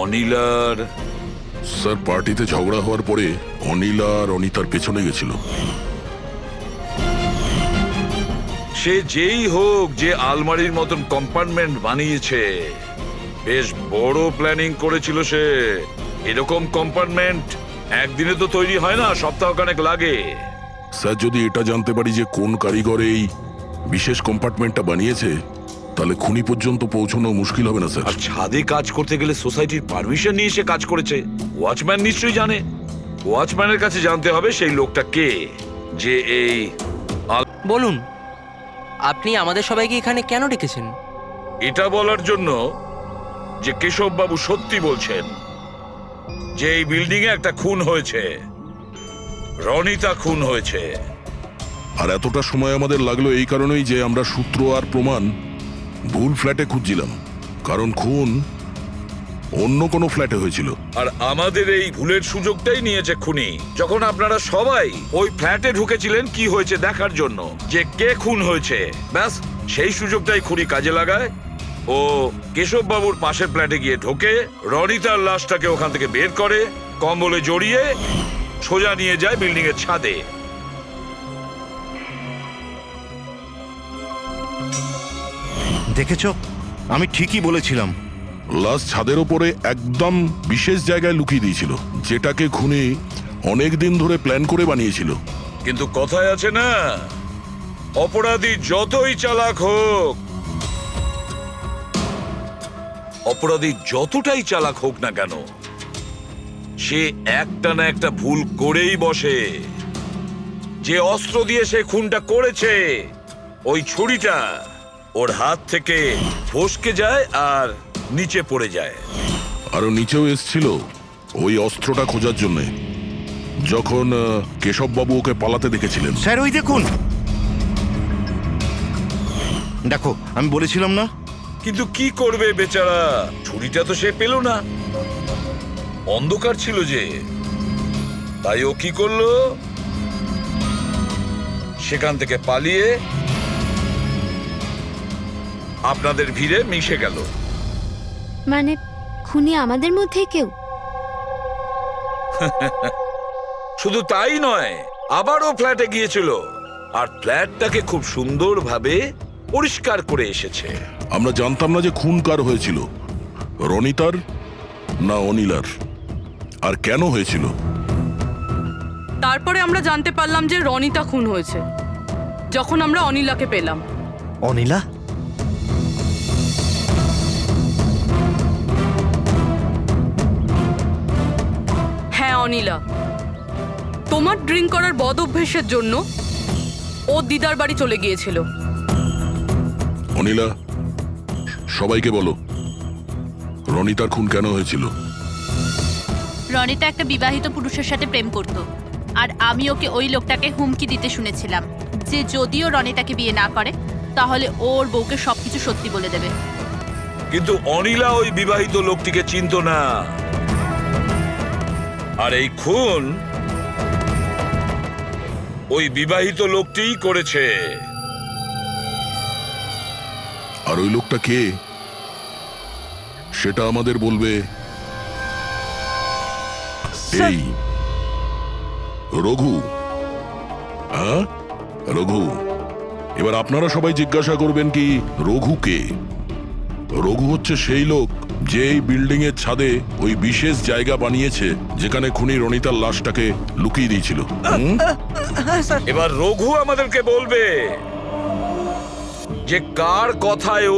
অনিলার? স্যার, পার্টিতে ঝগড়া হওয়ার পরে অনিলা আর অনিতার পেছনে গেছিল। সে যেই হোক, যে আলমারির মতন কম্পার্টমেন্ট বানিয়েছে, বেশ বড় প্ল্যানিং করেছিল সে। এরকম কম্পার্টমেন্ট একদিনে তো তৈরি হয় না, সপ্তাহখানেক লাগে। স্যার, যদি এটা জানতে পারি যে কোন কারিগর এই বিশেষ কম্পার্টমেন্টটা বানিয়েছে, তাহলে খুনি পর্যন্ত পৌঁছানো মুশকিল হবে না স্যার। আর ছাদে কাজ করতে গেলে সোসাইটির পারমিশন নিয়ে সে কাজ করেছে। ওয়াচম্যান নিশ্চয়ই জানে। ওয়াচম্যানের কাছে জানতে হবে সেই লোকটা কে, যে এই বলুন, আপনি আমাদের সবাইকে এখানে কেন ডেকেছেন? এটা বলার জন্য যে কেশব বাবু সত্যি বলছেন যে এই বিল্ডিং এ একটা খুন হয়েছে, রনিতা খুন হয়েছে। আর এতটা সময় আমাদের লাগলো এই কারণেই যে আমরা সূত্র আর প্রমাণ ভুল ফ্ল্যাটে খুঁজছিলাম, কারণ খুন অন্য কোনো ফ্ল্যাটে হয়েছিল। আর আমাদের এই ভুলের সুযোগটাই নিয়েছে খুনি, যখন আপনারা সবাই ওই ফ্ল্যাটে ঢুকেছিলেন কি হয়েছে দেখার জন্য, যে কে খুন হয়েছে। ব্যাস সেই সুযোগটাই খুনি কাজে লাগায়, ও কেশব বাবুর পাশের ফ্ল্যাটে গিয়ে ঢোকে, রনিতার লাশটাকে ওখান থেকে বের করে কম্বলে জড়িয়ে সোজা নিয়ে যায় বিল্ডিং এর ছাদে। দেখেছো, আমি ঠিকই বলেছিলাম। লাশ ছাদের ওপরে একদম বিশেষ জায়গায় লুকিয়ে দিয়েছিল, যেটাকে খুনি অনেক দিন ধরে প্ল্যান করে বানিয়েছিল। কিন্তু কথায় আছে না, অপরাধী যতই চালাক হোক, অপরাধী যতটাই চালাক হোক না কেন, সে একটা না একটা ভুল করেই বসে। যে অস্ত্র দিয়ে সে খুনটা করেছে, ওই ছুরিটা ওর হাত থেকে ফসকে যায় আর নিচে পড়ে যায়। আরো নিচেও এসছিল ওই অস্ত্রটা খোঁজার জন্য, যখন কেশববাবু ওকে পালাতে দেখেছিলেন। স্যার ওই দেখুন, দেখো আমি বলেছিলাম না। কিন্তু কি করবে বেচারা, ছুরিটা তো সে পেল না, অন্ধকার ছিল যে। তাই ও কি করলো, সেখান থেকে পালিয়ে আপনাদের ভিড়ে মিশে গেল। মানে খুনি আমাদের মধ্যে কেউ? শুধু তাই নয়, আবারও ফ্ল্যাটে গিয়েছিল আর ফ্ল্যাটটাকে খুব সুন্দরভাবে পরিষ্কার করে এসেছে। আমরা জানতাম না যে খুন কার হয়েছিল, রনিতার না অনিলার, আর কেন হয়েছিল। তারপরে আমরা জানতে পারলাম যে রনিতা খুন হয়েছে, যখন আমরা অনিলাকে পেলাম। অনিলা? হ্যাঁ অনিলা, তোমার ড্রিঙ্ক করার বদ অভ্যেসের জন্য ও দিদার বাড়ি চলে গিয়েছিল। অনিলা, সবাইকে বলো রনিতার খুন কেন হয়েছিল। রনিতা একটা বিবাহিত পুরুষের সাথে প্রেম করত, আর আমি ওকে ওই লোকটাকে হুমকি দিতে শুনেছিলাম যে যদিও রনিতাকে বিয়ে না করে তাহলে ওর বউকে সবকিছু সত্যি বলে দেবে। কিন্তু অনিলা ওই বিবাহিত লোকটিকে চিনত না, আর এই খুন ওই বিবাহিত লোকটিই করেছে। আর ওই লোকটা কে সেটা আমাদের বলবে এই রঘু। হ্যাঁ রঘু, এবার আপনারা সবাই জিজ্ঞাসা করবেন কি রঘু কে। রঘু হচ্ছে সেই লোক যে এই বিল্ডিং এর ছাদে ওই বিশেষ জায়গা বানিয়েছে যেখানে খুনি রনিতার লাশটাকে লুকিয়ে দিয়েছিল। এবার রঘু আমাদেরকে বলবে যে কার কথায়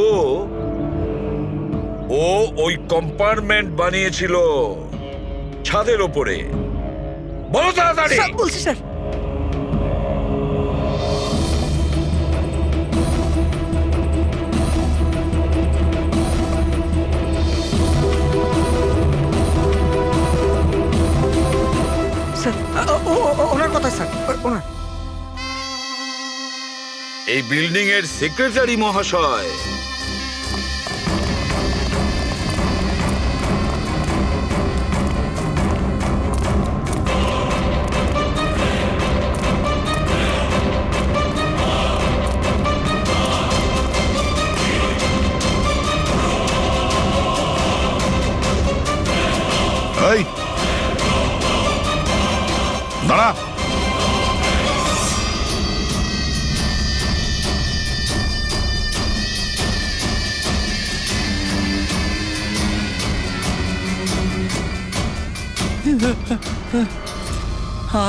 ও ওই কম্পার্টমেন্ট বানিয়েছিল ছাদের ওপরে। বলো তাড়াতাড়ি। বলছি স্যার। ওনার কথা স্যার, ওনার। এই বিল্ডিং এর সেক্রেটারি মহাশয়। এই দাঁড়া।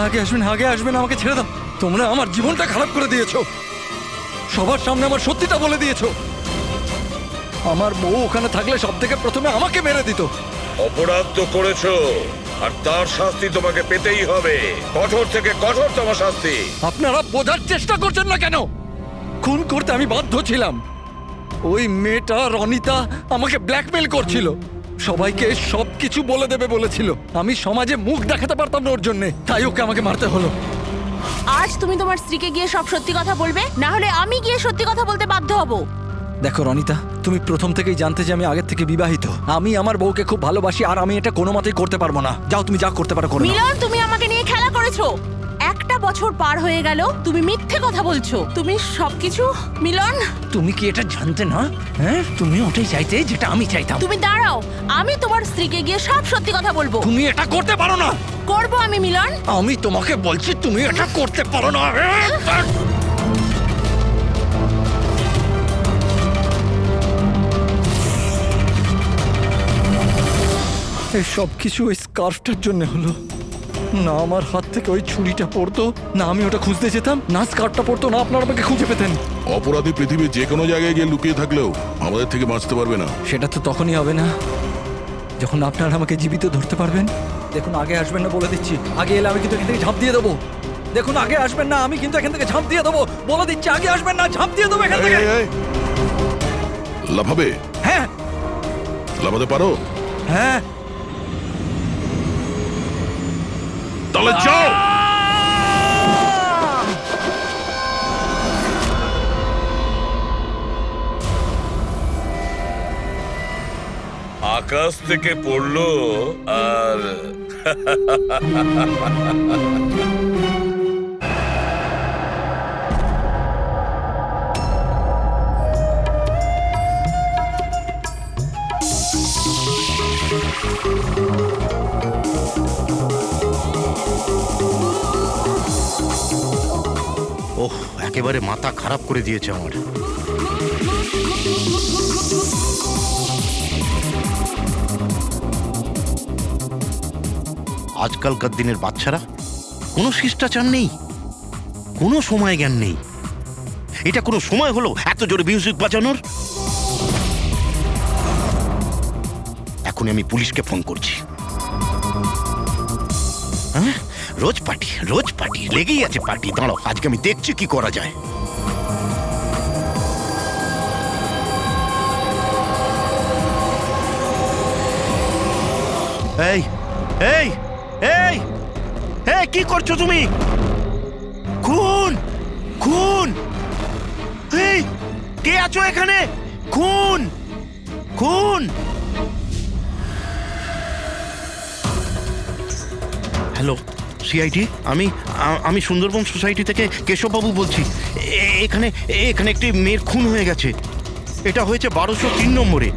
আগে আসবেন, আগে আসবেন, আমাকে ছেড়ে দাও। তোমরা আমার জীবনটা খারাপ করে দিয়েছো, সবার সামনে আমার সত্যিটা বলে দিয়েছো। আমার বউ ওখানে থাকলে সব থেকে প্রথমে আমাকে মেরে দিত। অপরাধ তো করেছো, আর তার শাস্তি তোমাকে পেতেই হবে, কঠোর থেকে কঠোরতম শাস্তি। আপনারা বোঝার চেষ্টা করছেন না কেন? খুন করতে আমি বাধ্য ছিলাম। ওই মেয়েটা রনিতা আমাকে ব্ল্যাকমেল করছিল, সবাইকে সবকিছু বলে দেবে বলেছিল। আমি সমাজে মুখ দেখাতে পারতাম না ওর জন্য, তাই ওকে আমাকে মারতে হলো। আজ তুমি তোমার স্ত্রীকে গিয়ে সব সত্যি কথা বলবে, না হলে আমি গিয়ে সত্যি কথা বলতে বাধ্য হব। দেখো রনিতা, তুমি প্রথম থেকেই জানতে যে আমি আগের থেকে বিবাহিত। আমি আমার বউকে খুব ভালোবাসি, আর আমি এটা কোনো মতেই করতে পারবো না। যাও, তুমি যা করতে পারো করো। মিলন, তুমি আমাকে নিয়ে খেলা করেছো। একটা একটা বছর পার হয়ে গেল তুমি মিথ্যে কথা বলছো। তুমি সবকিছু মিলন, তুমি কি এটা জানতে না? হ্যাঁ, তুমি ওটাই চাইতে যেটা আমি চাইতাম। তুমি দাঁড়াও, আমি তোমার স্ত্রীকে গিয়ে সব সত্যি কথা বলবো। তুমি এটা করতে পারো না। করবো আমি মিলন। আমি তোমাকে বলছি তুমি এটা করতে পারো না। এই সব কিছু ওই স্কার্ফটার জন্য হলো। না আমার হাত থেকে ওই ছুরিটা পড়তো, না আমি ওটা খুঁজতে যেতাম, না স্কার্ফটা পড়তো, না আপনারা আমাকে খুঁজে পেতেন। অপরাধী পৃথিবীর যে কোনো জায়গায় গিয়ে লুকিয়ে থাকলেও আমাদের থেকে বাঁচতে পারবে না। সেটা তো তখনই হবে না যখন আপনারা আমাকে জীবিত ধরতে পারবেন। দেখুন, আগে আসবেন না বলে দিচ্ছি। আগে এলে আমি কিন্তু এখান থেকে ঝাঁপ দিয়ে দেবো। দেখুন, আগে আসবেন না, আমি কিন্তু এখান থেকে ঝাঁপ দিয়ে দেবো। বলে দিচ্ছি, আগে আসবেন না, ঝাঁপ দিয়ে দেবো এখান থেকে। লাফাবে? হ্যাঁ লাফাতে পারো? হ্যাঁ। তাহলে যাও। আকাশ থেকে পড়লো আর ওহ, একেবারে মাথা খারাপ করে দিয়েছে আমার। আজকালকার দিনের বাচ্চারা কোনো শিষ্টাচার নেই, কোনো সময় জ্ঞান নেই। এটা কোনো সময় হলো এত জোরে মিউজিক বাজানোর? এখনই আমি পুলিশকে ফোন করছি। হ্যাঁ, রোজ পার্টি লেগেই আছে পার্টি। দাঁড়াও, আজকে আমি দেখছি কি করা যায়। এই এই এই এই কি করছো তুমি? খুন খুন! এই কে আছো এখানে? খুন খুন! হ্যালো সিআইডি, আমি সুন্দরবন সোসাইটি থেকে কেশববাবু বলছি। এখানে এখানে একটি মেয়ের খুন হয়ে গেছে। এটা হয়েছে 1203 নম্বরে।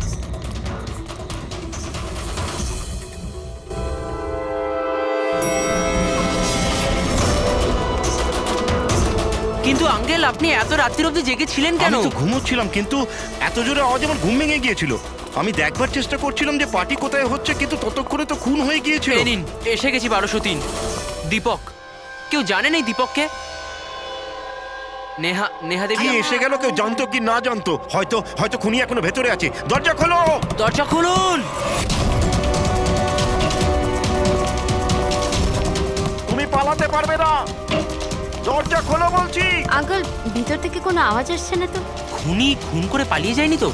কিন্তু আঙ্কেল, আপনি এত রাত্রির অবধি জেগেছিলেন কেন? আমি তো ঘুমোচ্ছিলাম, কিন্তু এত জোরে আওয়াজ আমার ঘুম ভেঙে গিয়েছিল। আমি দেখবার চেষ্টা করছিলাম যে পার্টি কোথায় হচ্ছে, কিন্তু ততক্ষণে তো খুন হয়ে গিয়েছিল। এই নিন, এসে গেছি 1203। দীপক, কেউ জানেন এই দীপককে? নেহা দেবী কি এসে গেল? কেউ জানতো কি না জানতো? হয়তো খুনি এখনো ভেতরে আছে। দরজা খোলো! দরজা খুলুন! তুমি পালাতে পারবে না। দরজা খোলো বলছি। আঙ্কেল, ভিতর থেকে কোনো আওয়াজ আসছে না তো? খুনি খুন করে পালিয়ে যায়নি তো?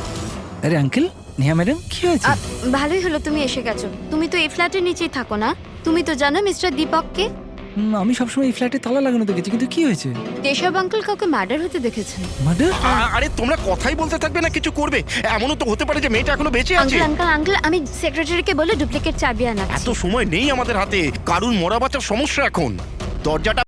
আরে আঙ্কেল, নেহা ম্যাডাম, কি হয়েছে? ভালোই হলো তুমি এসে গেছো। তুমি তো এই ফ্ল্যাটের নিচেই থাকো না? তুমি তো জানো মিস্টার দীপককে? আমি সবসময় এই ফ্ল্যাটে তালা লাগানো দেখেছি, কিন্তু কি হয়েছে? কেশব আঙ্কেল কাউকে মার্ডার হতে দেখেছেন। মার্ডার? আরে তোমরা কথাই বলতে থাকবে না কিছু করবে? এমনও তো হতে পারে যে মেয়েটা এখনো বেঁচে আছে। আঙ্কেল, আমি সেক্রেটারিকে বলে ডুপ্লিকেট চাবি আনাচ্ছি। এত সময় নেই আমাদের হাতে। কারুর মরা বাঁচার সমস্যা এখন। দরজাটা